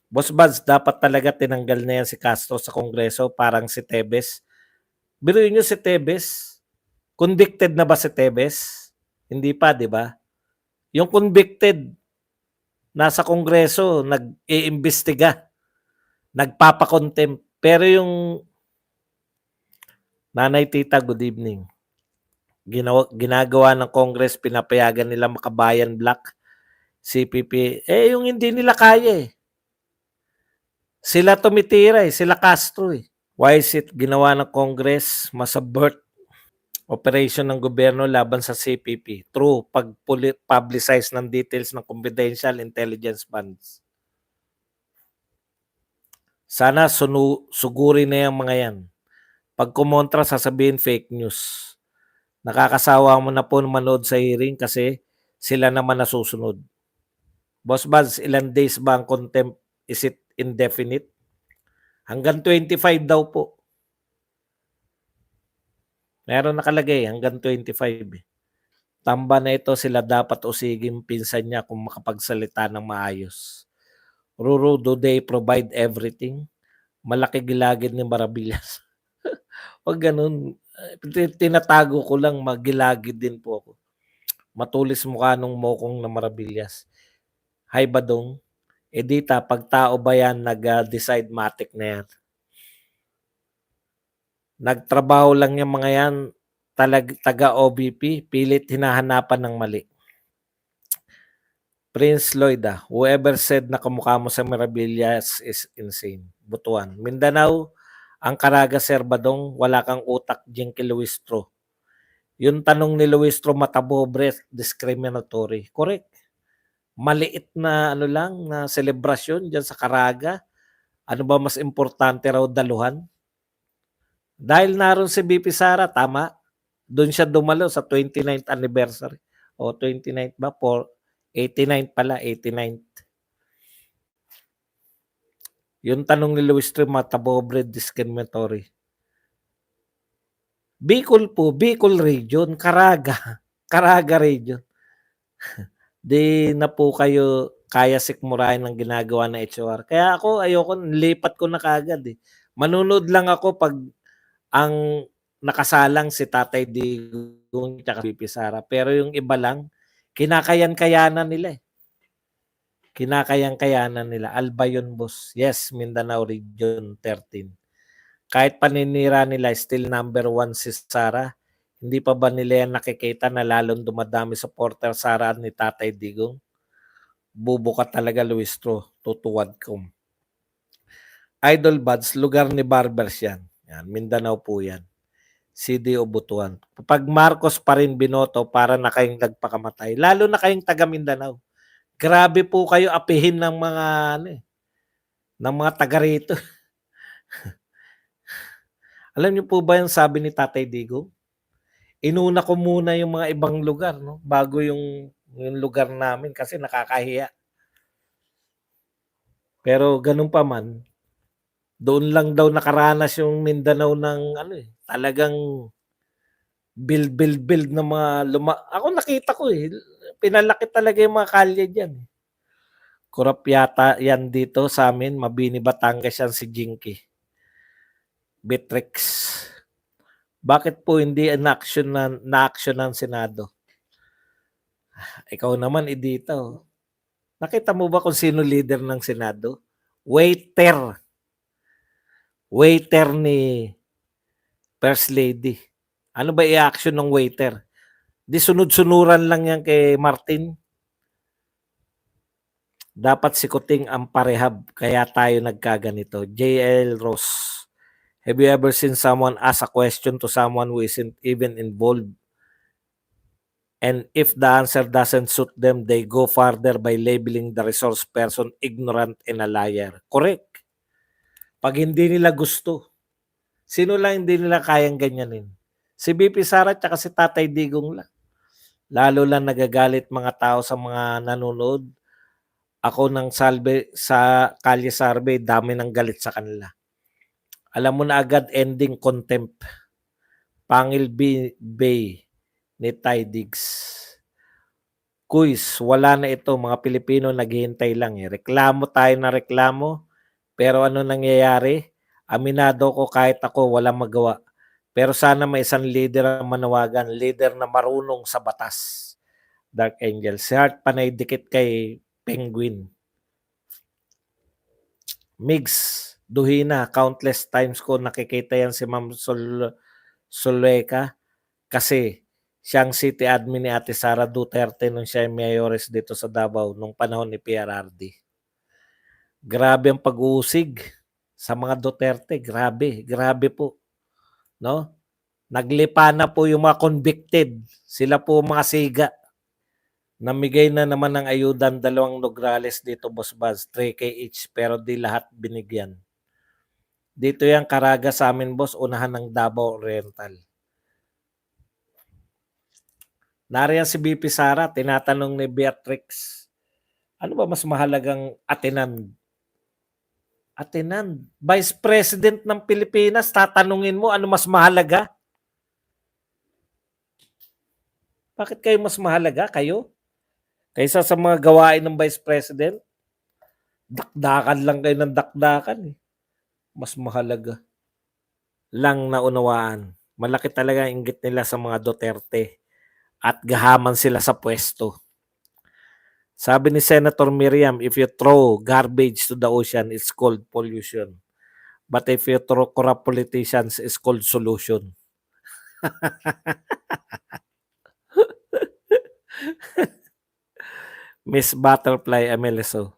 Boss Buds, dapat talaga tinanggal na yan si Castro sa Kongreso, parang si Tebes. Biruin nyo si Tebes. Convicted na ba si Tebes? Hindi pa, di ba? Yung convicted, nasa Kongreso, nag-iimbestiga, nagpapakontempt. Pero yung Nanay Tita, good evening. Ginagawa ng Congress, pinapayagan nila Makabayan Black, CPP. Yung hindi nila kaya eh. Sila tumitira eh, sila Castro eh. Why is it ginawa ng Congress masabert operation ng gobyerno laban sa CPP? True, pag-publicize ng details ng confidential intelligence funds. Sana suguri na yung mga yan. Pag kumontra, sasabihin fake news. Nakakasawa mo na po manood sa hearing kasi sila naman nasusunod. Boss Buzz, ilan days ba ang contempt? Is it indefinite? Hanggang 25 daw po. Meron nakalagay hanggang 25 eh. Tamba na ito, sila dapat usigin pinsan niya kung makapagsalita ng maayos. Ruru, do they provide everything? Malaki gilagid ni Marabillas. Pag ganun, tinatago ko lang, magilagid din po ako. Matulis mukha nung mokong na Marabillas. Hi Badong, Edita, pag tao ba yan nag-decide matik na yan? Nagtrabaho lang yung mga yan, taga-OBP, pilit hinahanapan ng mali. Prince Lloyd, whoever said na kamukha mo sa Maravillas is insane. Butuan. Mindanao, ang Caraga Serbadong, wala kang utak, Jinky Luistro. Yung tanong ni Luistro, matabobre, discriminatory. Correct. Maliit na ano lang, na selebrasyon dyan sa Caraga. Ano ba mas importante raw daluhan? Dahil naroon si BP Sara, tama. Doon siya dumalo sa 29th anniversary. O 29th ba? 89th pala, 89th. Yung tanong ni Luis Trim, matabobre, discriminatory. Bicol po, Bicol region, Caraga. Caraga region. Di na po kayo kaya sikmurahin ng ginagawa ng HOR. Kaya ako, ayoko, lipat ko na kagad eh. Manunod lang ako pag ang nakasalang si Tatay Digong at BP Sara. Pero yung iba lang, kinakayan-kayanan nila eh. Kinakayan-kayanan nila. Alba yun, boss. Yes, Mindanao Region 13. Kahit paninira nila, still number 1 si Sara. Hindi pa ba nila yan nakikita na lalong dumadami supporter Sara ni Tatay Digong? Bubuka talaga, Luistro. Tutuwad ko. Idol Buds, lugar ni Barbers yan. Yan, Mindanao po yan. CDO Butuan. Pag Marcos pa rin binoto, para na kayong nagpakamatay. Lalo na kayong taga Mindanao. Grabe po kayo apihin ng mga ng mga taga rito. Alam niyo po ba yung sabi ni Tatay Digong? Inuna ko muna yung mga ibang lugar, no? Bago yung lugar namin kasi nakakahiya. Pero ganun pa man, doon lang daw nakaranas yung Mindanao ng talagang build ng mga ako nakita ko eh. Pinalaki talaga yung mga kalye diyan. Kurap yata yan dito sa amin, Mabini Batangas yan si Jinky. Bitrix. Bakit po hindi na-action ng Senado? Ikaw naman, Edito. Nakita mo ba kung sino leader ng Senado? Waiter. Waiter ni First Lady. Ano ba i-action ng waiter? Di sunod-sunuran lang yan kay Martin. Dapat sikuting ang parehab, kaya tayo nagkaganito. JL Ross. Have you ever seen someone ask a question to someone who isn't even involved? And if the answer doesn't suit them, they go further by labeling the resource person ignorant and a liar. Correct. Pag hindi nila gusto, sino lang hindi nila kayang ganyanin? Si BP Sara at si Tatay Digong lang. Lalo lang nagagalit mga tao sa mga nanonood. Ako ng salbe sa Kalye Survey, dami ng galit sa kanila. Alam mo na agad ending contempt. Pangil Bay ni Ty Diggs. Kuis, wala na ito, mga Pilipino naghihintay lang, eh. Reklamo tayo ng reklamo, pero ano nangyayari? Aminado ko kahit ako walang magawa. Pero sana may isang leader ang manawagan, leader na marunong sa batas. Dark Angel. Si Heart panay dikit kay Penguin. Migs, Duhina, countless times ko nakikita yan si Ma'am Suleka kasi siyang city admin ni Ate Sara Duterte nung siya ay mayores dito sa Davao nung panahon ni PRRD. Grabe ang pag-uusig sa mga Duterte, grabe po, no? Naglipa na po yung mga convicted, sila po mga siga. Namigay na naman ng ayudan 2 Nograles dito, Boss Buzz, 3K each, pero di lahat binigyan. Dito yung Caraga sa amin, boss, unahan ng Davao Oriental. Nariyan si BP Sara, tinatanong ni Beatrix, ano ba mas mahalagang atinan? Atinan, Vice President ng Pilipinas, tatanungin mo ano mas mahalaga? Bakit kayo mas mahalaga, kayo? Kaysa sa mga gawain ng Vice President? Dakdakan lang kayo ng dakdakan. Eh. Mas mahalaga. Lang naunawaan. Malaki talaga ang inggit nila sa mga Duterte at gahaman sila sa pwesto. Sabi ni Senator Miriam, if you throw garbage to the ocean, it's called pollution. But if you throw corrupt politicians, it's called solution. Miss Butterfly Ameleso.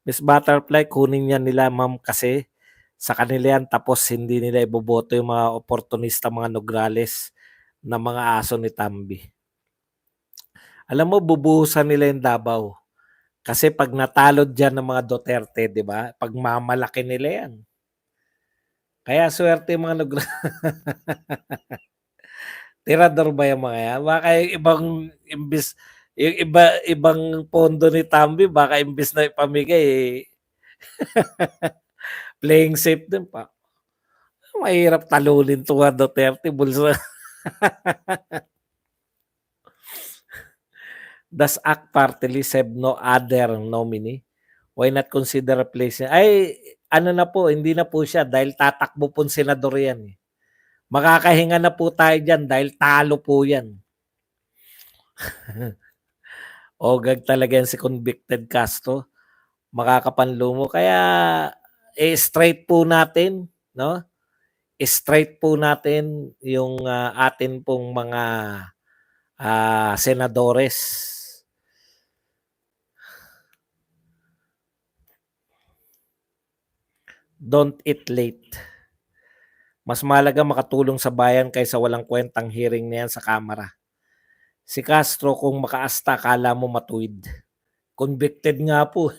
Miss Butterfly, kunin niya nila, ma'am, kasi sa kanila yan, tapos hindi nila iboboto yung mga oportunista, mga Nograles na mga aso ni Tambi. Alam mo, bubuhusan nila yung Davao. Kasi pag natalo dyan ng mga Duterte, di ba? Pag mamalaki nila yan. Kaya swerte yung mga tirador ba yung mga yan? Baka yung ibang imbis, yung ibang pondo ni Tambi, baka imbis na ipamigay, playing safe din pa. Mahirap talunin to nga Duterte, bulsa. Does ACT Party list have no other nominee? Why not consider replacing? Ay, ano na po, hindi na po siya dahil tatakbo po senador yan. Makakahinga na po tayo dyan dahil talo po yan. Ogag talaga yan si convicted Castro. Makakapanlumo. Kaya, straight po natin, no? Straight po natin yung atin pong mga senadores. Don't eat late. Mas mahalaga makatulong sa bayan kaysa walang kwentang hearing na yan sa Kamara. Si Castro kung makaasta, kala mo matuwid. Convicted nga po.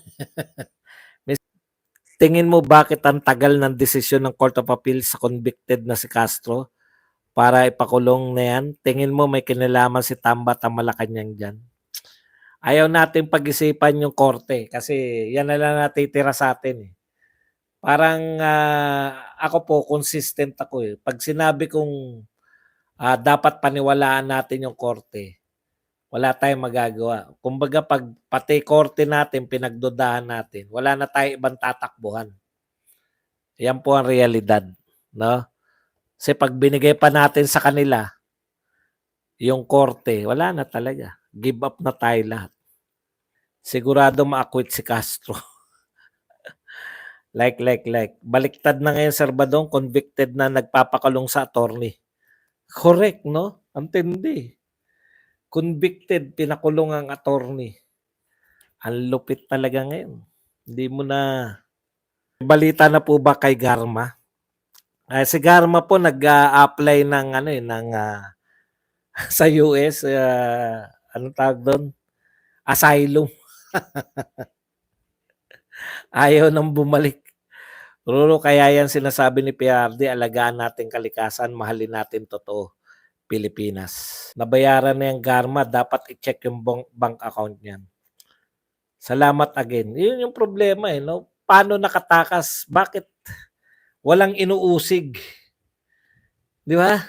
Tingin mo bakit ang tagal ng desisyon ng Court of Appeal sa convicted na si Castro para ipakulong na yan? Tingin mo may kinalaman si Tamba at Malacanang dyan? Ayaw natin pag-isipan yung korte kasi yan na lang natitira sa atin. Parang ako po, consistent ako. Pag sinabi kong dapat paniwalaan natin yung korte, wala tayong magagawa. Kumbaga pag pati korte natin, pinagdudahan natin, wala na tayo ibang tatakbuhan. Yan po ang realidad. No? Kasi pag binigay pa natin sa kanila, yung korte, wala na talaga. Give up na tayo lahat. Sigurado ma-acquit si Castro. like. Baliktad na ngayon, Sir Badong, convicted na nagpapakulong sa attorney. Correct, no? Ang tindi. Convicted, pinakulong ang attorney. Ang lupit talaga ngayon. Hindi mo na... Balita na po ba kay Garma? Si Garma po nag-apply ng sa US, anong tawag doon? Asylum. Ayaw nang bumalik. Ruro, kaya yan sinasabi ni PRD, alagaan natin kalikasan, mahalin natin totoo, Pilipinas. Nabayaran na yung Garma, dapat i-check yung bank account niyan. Salamat again. Yun yung problema no? Paano nakatakas? Bakit walang inuusig? Di ba?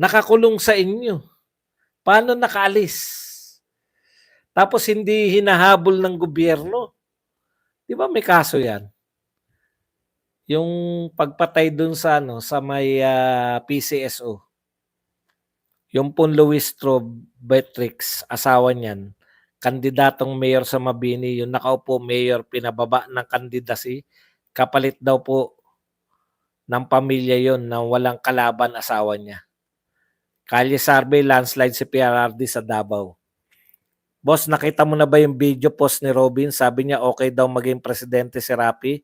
Nakakulong sa inyo. Paano nakaalis? Tapos hindi hinahabol ng gobyerno. 'Di ba may kaso 'yan? Yung pagpatay dun sa ano, sa may, PCSO. Yung pong Luis Beatrix, asawa niyan, kandidatong mayor sa Mabini, yung nakaupo mayor pinababa ng candidacy, kapalit daw po ng pamilya yon na walang kalaban asawa niya. Kalye Survey, landslide si PRRD sa Davao. Boss, nakita mo na ba yung video post ni Robin? Sabi niya okay daw maging presidente si Rapi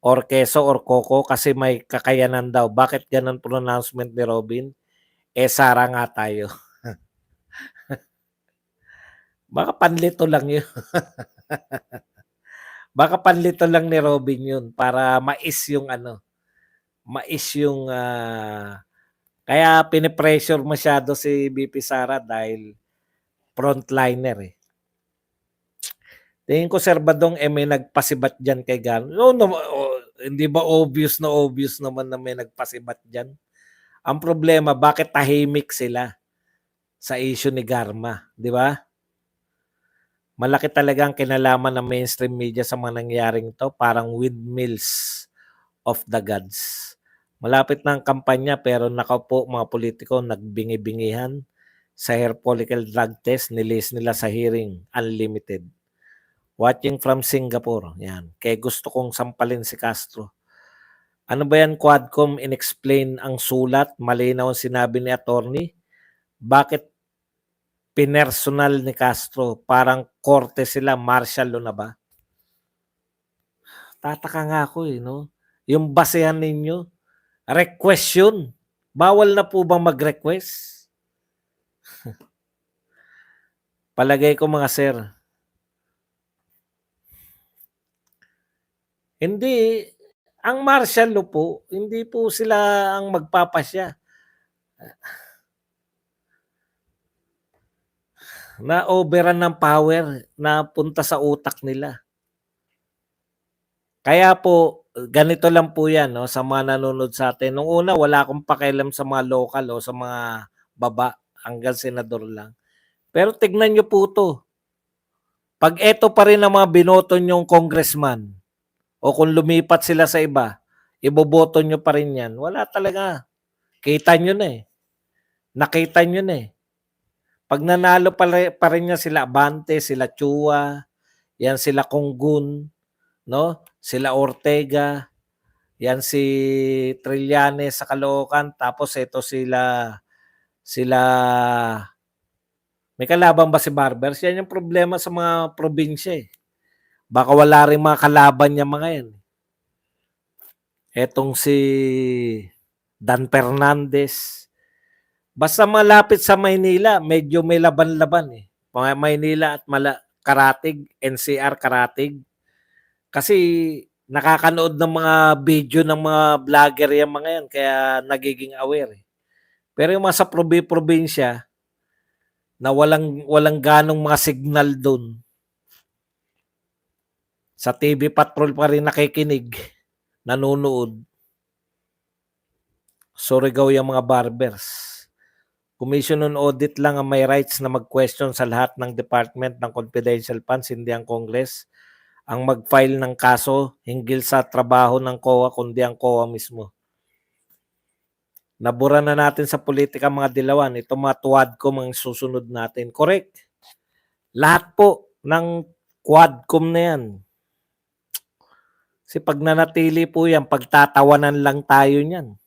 or Quezon or Coco kasi may kakayanan daw. Bakit ganun pronouncement ni Robin? Sara nga tayo. Baka panlito lang yun. Baka panlito lang ni Robin yun para mais yung ano, mais yung kaya pinipressure masyado si BP Sara dahil frontliner eh. Tingin ko Sir Badong may nagpasibat dyan kay Gar. No, hindi ba obvious naman na may nagpasibat dyan? Ang problema, bakit tahimik sila sa issue ni Garma, di ba? Malaki talaga ang kinalaman ng mainstream media sa mga nangyaring to, parang windmills of the gods. Malapit na ang kampanya pero nakaupo mga politiko nagbingi-bingihan sa hair follicle drug test, nilis nila sa hearing, unlimited. Watching from Singapore, yan. Kaya gusto kong sampalin si Castro. Ano ba yan, Quadcom, inexplain ang sulat, malinaw ang sinabi ni attorney? Bakit pinersonal ni Castro? Parang korte sila, martial law na ba? Tataka nga ako no? Yung basehan ninyo, request yun. Bawal na po bang mag-request? Palagay ko mga sir. Hindi, ang martial law po, hindi po sila ang magpapasya. Na overan ng power na punta sa utak nila. Kaya po, ganito lang po yan no, sa mga nanonood sa atin. Nung una, wala akong pakialam sa mga local o sa mga baba, hanggang senador lang. Pero tignan nyo po to. Pag eto pa rin ang mga binoto nyong congressman, o kung lumipat sila sa iba, iboboto nyo pa rin yan. Wala talaga. Kita nyo na eh. Nakita nyo na eh. Pag nanalo pa rin niya sila Abante, sila Chua, yan sila Konggun, no? Sila Ortega, yan si Trillanes sa Caloocan, tapos ito sila may kalaban ba si Barbers? Yan yung problema sa mga probinsya eh. Baka wala rin mga kalaban niya mga yan. Etong si Dan Fernandez. Basta malapit sa Maynila, medyo may laban-laban eh. Maynila at Karatig, NCR Karatig. Kasi nakakanood ng mga video ng mga vlogger yung mga yan, kaya nagiging aware eh. Pero yung mga sa probinsya, na walang ganong mga signal doon, sa TV Patrol pa rin nakikinig, nanonood. Surigao yung mga barbers. Commission on Audit lang ang may rights na mag-question sa lahat ng department ng confidential funds, hindi ang Congress ang mag-file ng kaso hinggil sa trabaho ng COA, kundi ang COA mismo. Nabura na natin sa politika mga dilawan. Ito mga Quadcom ang susunod natin. Correct. Lahat po ng Quadcom na yan. Kasi pag nanatili po yan, pagtatawanan lang tayo niyan.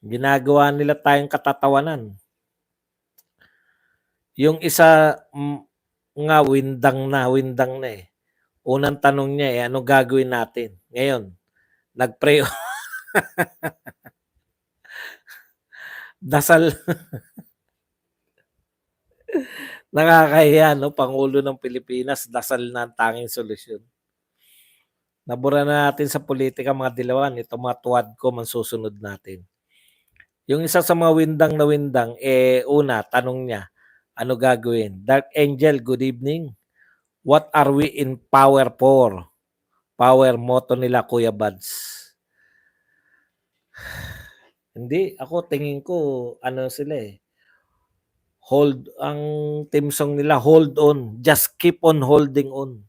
Ginagawa nila tayong katatawanan. Yung isa nga windang na eh. Unang tanong niya ano gagawin natin? Ngayon, nag-pray. Dasal. Nakakahiya, no? Pangulo ng Pilipinas, dasal na ang tanging solusyon. Nabura na natin sa politika mga dilawan. Ito mga Quadcom ang susunod natin. Yung isa sa mga windang, una, tanong niya, ano gagawin? Dark Angel, good evening. What are we in power for? Power motto nila, Kuya Buds. Hindi, ako tingin ko, ano sila eh. Hold ang theme song nila, Hold On, just keep on holding on.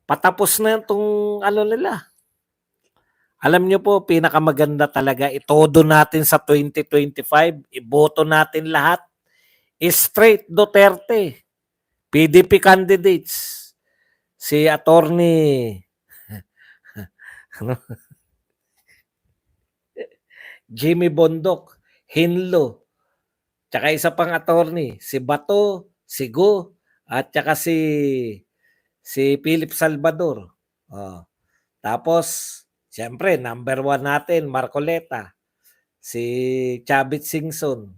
Patapos na 'tong ano nila. Alam niyo po, pinakamaganda talaga, itodo natin sa 2025, iboto natin lahat, straight Duterte, PDP candidates, si Attorney ano, Jimmy Bondoc, Hinlo, tsaka isa pang attorney, si Bato, si Go, at tsaka si Philip Salvador. Oh. Tapos, siyempre, number 1 natin, Marcoleta, si Chavit Singson.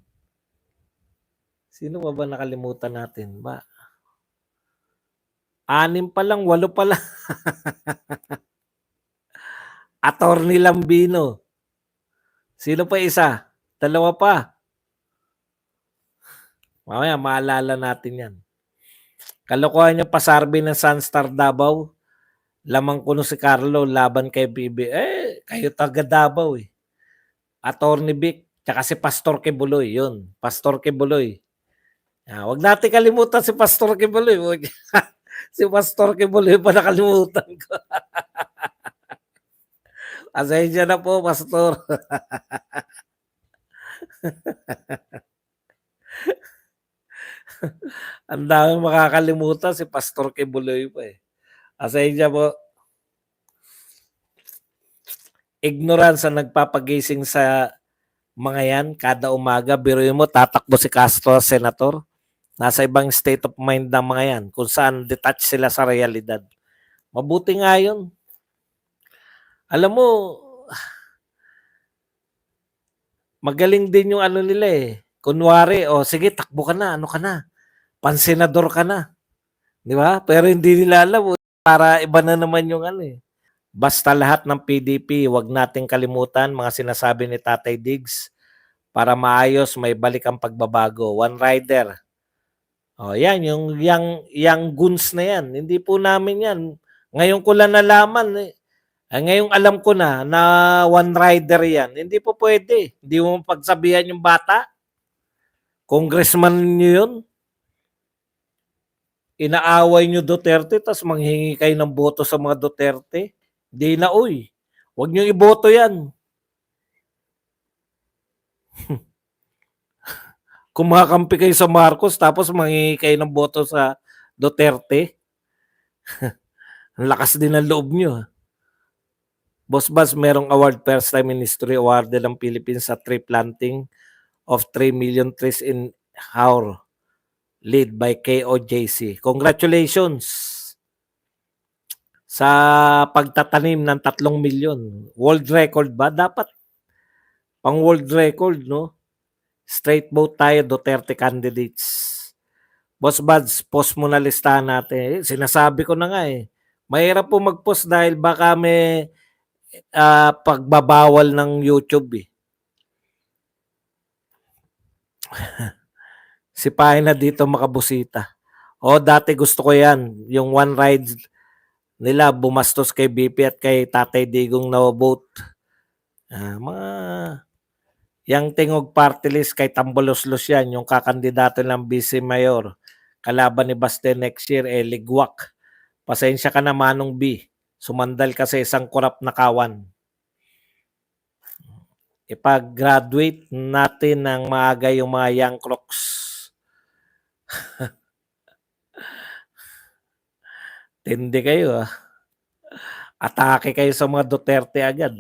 Sino ba nakalimutan natin ba? 6 pa lang, 8 pa lang. Attorney Lambino. Sino pa isa? 2 pa. Mamaya maalala natin yan. Kalokohan niya pasarbi ng Sunstar Davao. Lamang kuno si Carlo laban kay BB. Kayo taga Davao eh. Attorney Vic, tsaka si Pastor Kibuloy. Yun, Pastor Kibuloy. Wag natin kalimutan si Pastor Kibuloy. Si Pastor Kibuloy pa nakalimutan ko. Asensya na po, Pastor. Ang dami makakalimutan, si Pastor Kibuloy pa eh. Asensya po. Ignorance ang nagpapagising sa mga yan kada umaga. Biruin mo, tatakbo si Castro, senator. Nasa ibang state of mind ng mga yan kung saan detached sila sa realidad. Mabuti nga yun. Alam mo, magaling din yung ano nila eh. Kunwari, sige, takbo ka na, ano ka na. Pansenador ka na. Di ba? Pero hindi nila alam, para iba na naman yung ano eh. Basta lahat ng PDP, wag nating kalimutan mga sinasabi ni Tatay Diggs para maayos may balik ang pagbabago. One rider. Yan, yung goons na yan. Hindi po namin yan. Ngayon ko lang nalaman eh. Ngayong alam ko na one rider yan. Hindi po pwede. Hindi mo pagsabihan yung bata. Congressman nyo yun. Inaaway nyo Duterte tapos manghingi kayo ng boto sa mga Duterte. Hindi na, uy. Huwag nyo iboto yan. Kumakampi kayo sa Marcos tapos manghingi kayo ng boto sa Duterte. Ang lakas din ng loob nyo. Boss Bas, merong award first time in history awarded ng Philippines sa tree planting of 3 million trees in Haur, lead by KOJC. Congratulations sa pagtatanim ng 3 milyon. World record ba? Dapat pang world record, no? Straight vote tayo, Duterte candidates. Boss Buds, post mo na listahan natin. Sinasabi ko na nga eh. Mahirap po mag-post dahil baka may pagbabawal ng YouTube eh. Sipahin na dito makabusita. Dati gusto ko yan. Yung one ride nila bumastos kay BP at kay Tatay Digong na vote. Mga yang tingog party list kay Tamboloslos yan, yung kakandidato ng vice mayor. Kalaban ni Baste next year, ligwak. Pasensya ka na Manong B. Sumandal ka sa isang kurap na kawan. Ipag-graduate natin ng maaga yung mga young crooks. Tindi kayo. Atake kayo sa mga Duterte agad.